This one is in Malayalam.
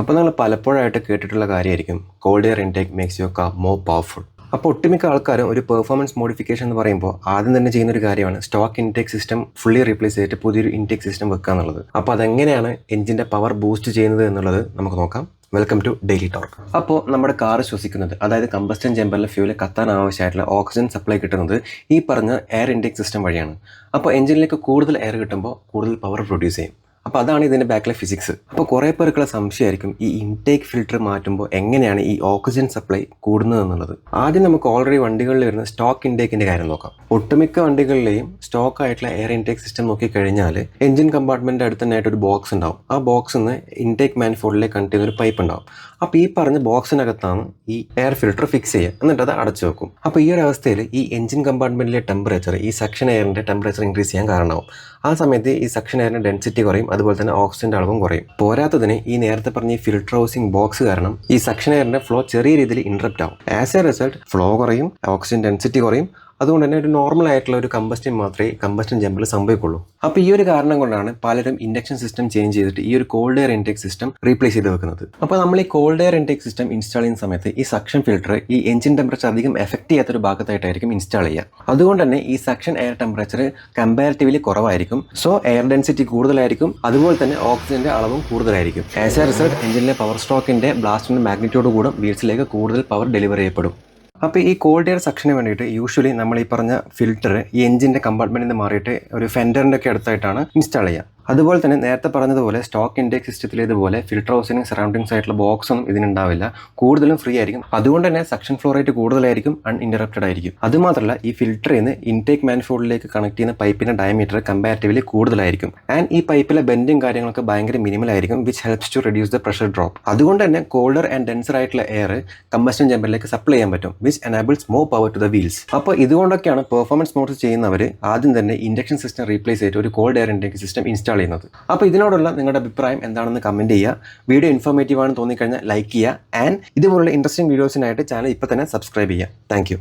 അപ്പോൾ നിങ്ങൾ പലപ്പോഴായിട്ട് കേട്ടിട്ടുള്ള കാര്യമായിരിക്കും called air intake makes your car more powerful. അപ്പോൾ ഒട്ടുമിക്ക ആൾക്കാരും ഒരു പെർഫോമൻസ് മോഡിഫിക്കേഷൻ എന്ന് പറയുമ്പോൾ ആദ്യം തന്നെ ചെയ്യുന്ന ഒരു കാര്യമാണ് stock intake system fully replace ചെയ്തിട്ട് പുതിയൊരു ഇൻടേക്ക് സിസ്റ്റം വെക്കുക എന്നുള്ളത്. അപ്പോൾ അതെങ്ങനെയാണ് എഞ്ചിൻ്റെ പവർ ബൂസ്റ്റ് ചെയ്യുന്നത് എന്നുള്ളത് നമുക്ക് നോക്കാം. Welcome to daily talk. അപ്പോൾ നമ്മുടെ കാർ ശ്വസിക്കുന്നത്, അതായത് കമ്പസ്റ്റൻ ചേമ്പറിലെ ഫ്യൂല് കത്താൻ ആവശ്യമായിട്ടുള്ള ഓക്സിജൻ സപ്ലൈ കിട്ടുന്നത് ഈ പറഞ്ഞ എയർ ഇൻടേക്ക് സിസ്റ്റം വഴിയാണ്. അപ്പോൾ എഞ്ചിനിലേക്ക് കൂടുതൽ എയർ കിട്ടുമ്പോൾ കൂടുതൽ പവർ പ്രൊഡ്യൂസ് ചെയ്യും. അപ്പോൾ അതാണ് ഇതിൻ്റെ ബാക്കിലെ ഫിസിക്സ്. അപ്പോൾ കുറേ പേർക്കുള്ള സംശയമായിരിക്കും ഈ ഇൻടേക്ക് ഫിൽറ്റർ മാറ്റുമ്പോൾ എങ്ങനെയാണ് ഈ ഓക്സിജൻ സപ്ലൈ കൂടുന്നത് എന്നുള്ളത്. ആദ്യം നമുക്ക് ഓൾറെഡി വണ്ടികളിൽ വരുന്ന സ്റ്റോക്ക് ഇൻടേക്കിൻ്റെ കാര്യം നോക്കാം. ഒട്ടുമിക്ക വണ്ടികളിലെയും സ്റ്റോക്ക് ആയിട്ടുള്ള എയർ ഇൻടേക്ക് സിസ്റ്റം നോക്കിക്കഴിഞ്ഞാൽ എഞ്ചിൻ കമ്പാർട്ട്മെൻറ്റിൻ്റെ അടുത്ത് തന്നെ ആയിട്ടൊരു ബോക്സ് ഉണ്ടാവും. ആ ബോക്സിൽ നിന്ന് ഇൻടേക്ക് മാനിഫോൾഡിലേക്ക് കണക്ട് ചെയ്യുന്ന ഒരു പൈപ്പ് ഉണ്ടാവും. അപ്പോൾ ഈ പറഞ്ഞ ബോക്സിനകത്താണ് ഈ എയർ ഫിൽറ്റർ ഫിക്സ് ചെയ്യുക, എന്നിട്ട് അത് അടച്ചു വെക്കും. അപ്പോൾ ഈ ഒരു അവസ്ഥയിൽ ഈ എഞ്ചിൻ കമ്പാർട്ട്മെൻറ്റിലെ ടെമ്പറേച്ചർ, ഈ സെക്ഷൻ എയറിൻ്റെ ടെമ്പറേച്ചർ ഇൻക്രീസ് ചെയ്യാൻ കാരണമാവും. ആ സമയത്ത് ഈ സെക്ഷൻ എയറിൻ്റെ ഡെൻസിറ്റി കുറയും, അതുപോലെ തന്നെ ഓക്സിജൻ്റെ അളവും കുറയും. പോരാത്തതിന് ഈ നേരത്തെ പറഞ്ഞ ഈ ഫിൽറ്റർ ഹൗസിംഗ് ബോക്സ് കാരണം ഈ സെക്ഷൻ എയറിൻ്റെ ഫ്ലോ ചെറിയ രീതിയിൽ ഇൻട്രപ്റ്റ് ആവും. ആസ് എ റിസൾട്ട് ഫ്ലോ കുറയും, ഓക്സിജൻ ഡെൻസിറ്റി കുറയും. അതുകൊണ്ട് തന്നെ ഒരു നോർമൽ ആയിട്ടുള്ള ഒരു കമ്പസ്റ്റൻ മാത്രമേ കമ്പസ്റ്റൻ ചേമ്പറിൽ സംഭവിക്കുള്ളൂ. അപ്പോൾ ഈ ഒരു കാരണം കൊണ്ടാണ് പലരും ഇൻഡക്ഷൻ സിസ്റ്റം ചേഞ്ച് ചെയ്തിട്ട് ഈ ഒരു cold air intake system replace ചെയ്ത് വെക്കുന്നത്. അപ്പോൾ നമ്മൾ ഈ cold air intake system install ചെയ്യുന്ന സമയത്ത് ഈ സക്ഷൻ ഫിൽറ്റർ ഈ എഞ്ചിൻ ടെമ്പറേച്ചർ അധികം എഫക്ട് ചെയ്യാത്തൊരു ഭാഗത്തായിട്ടായിരിക്കും ഇൻസ്റ്റാൾ ചെയ്യുക. അതുകൊണ്ട് തന്നെ ഈ സക്ഷൻ എയർ ടെമ്പറേച്ചർ കമ്പാരിറ്റീവ്ലി കുറവായിരിക്കും. സോ എയർ ഡെൻസിറ്റി കൂടുതലായിരിക്കും, അതുപോലെ തന്നെ ഓക്സിജന്റെ അളവും കൂടുതലായിരിക്കും. ആസ് എ റിസൾട്ട് എഞ്ചിനിലെ പവർ സ്റ്റോക്കിന്റെ ബ്ലാസ്റ്റിന്റെ മാഗ്നിറ്റ്യൂഡ് കൂടും, വീൽസിലേക്ക് കൂടുതൽ പവർ ഡെലിവർ ചെയ്യപ്പെടും. അപ്പോൾ ഈ കോൾഡ് എയർ സെക്ഷന് വേണ്ടിയിട്ട് യൂഷ്വലി നമ്മൾ ഈ പറഞ്ഞ ഫിൽറ്റർ ഈ എഞ്ചിൻ്റെ കമ്പാർട്ട്മെൻറ്റിൽ നിന്ന് മാറിയിട്ട് ഒരു ഫെൻഡറിൻ്റെ ഒക്കെ അടുത്തായിട്ടാണ് ഇൻസ്റ്റാൾ ചെയ്യുക. അതുപോലെ തന്നെ നേരത്തെ പറഞ്ഞതുപോലെ സ്റ്റോക്ക് ഇൻടേക്ക് സിസ്റ്റത്തിലേതുപോലെ ഫിൽറ്റർ ഹൗസിനും സറൗണ്ടിങ്സ് ആയിട്ടുള്ള ബോക്സ് ഒന്നും ഇതിനുണ്ടാവില്ല, കൂടുതലും ഫ്രീ ആയിരിക്കും. അതുകൊണ്ട് തന്നെ സക്ഷൻ ഫ്ലോ റേറ്റ് കൂടുതലായിരിക്കും, അൺഇൻറ്ററപ്റ്റഡ് ആയിരിക്കും. അതുമാത്രമല്ല ഈ ഫിൽറ്ററിൽ നിന്ന് ഇൻടേക്ക് മാനിഫോൾഡിലേക്ക് കണക്ട് ചെയ്യുന്ന പൈപ്പിൻ്റെ ഡയമീറ്റർ കമ്പാരിറ്റീവ്ലി കൂടുതലായിരിക്കും. ആൻഡ് ഈ പൈപ്പിലെ ബെൻഡും കാര്യങ്ങളൊക്കെ ഭയങ്കര മിനിമൽ ആയിരിക്കും, which helps to reduce the pressure drop. അതുകൊണ്ട് തന്നെ കോൾഡർ ആൻഡ് ഡെൻസർ ആയിട്ടുള്ള എയർ കമ്പസ്റ്റൻ ചേമ്പറിലേക്ക് സപ്ലൈ ചെയ്യാൻ പറ്റും, which enables more power to the wheels. അപ്പോൾ ഇതുകൊണ്ടൊക്കെയാണ് പെർഫോമൻസ് മോഡ്സ് ചെയ്യുന്നവർ ആദ്യം തന്നെ ഇൻഡക്ഷൻ സിസ്റ്റം റീപ്ലേസ് ചെയ്തിട്ട് ഒരു cold air intake system install ചെയ്യുന്നത്. അപ്പോൾ ഇതിനോടുള്ള നിങ്ങളുടെ അഭിപ്രായം എന്താണെന്ന് കമൻറ്റ് ചെയ്യുക. വീഡിയോ ഇൻഫോർമേറ്റീവ് ആണെന്ന് തോന്നിക്കഴിഞ്ഞാൽ ലൈക്ക് ചെയ്യുക. ആൻഡ് ഇതുപോലുള്ള ഇൻട്രസ്റ്റിംഗ് വീഡിയോസിനായിട്ട് ചാനൽ ഇപ്പോൾ തന്നെ സബ്സ്ക്രൈബ് ചെയ്യുക. താങ്ക്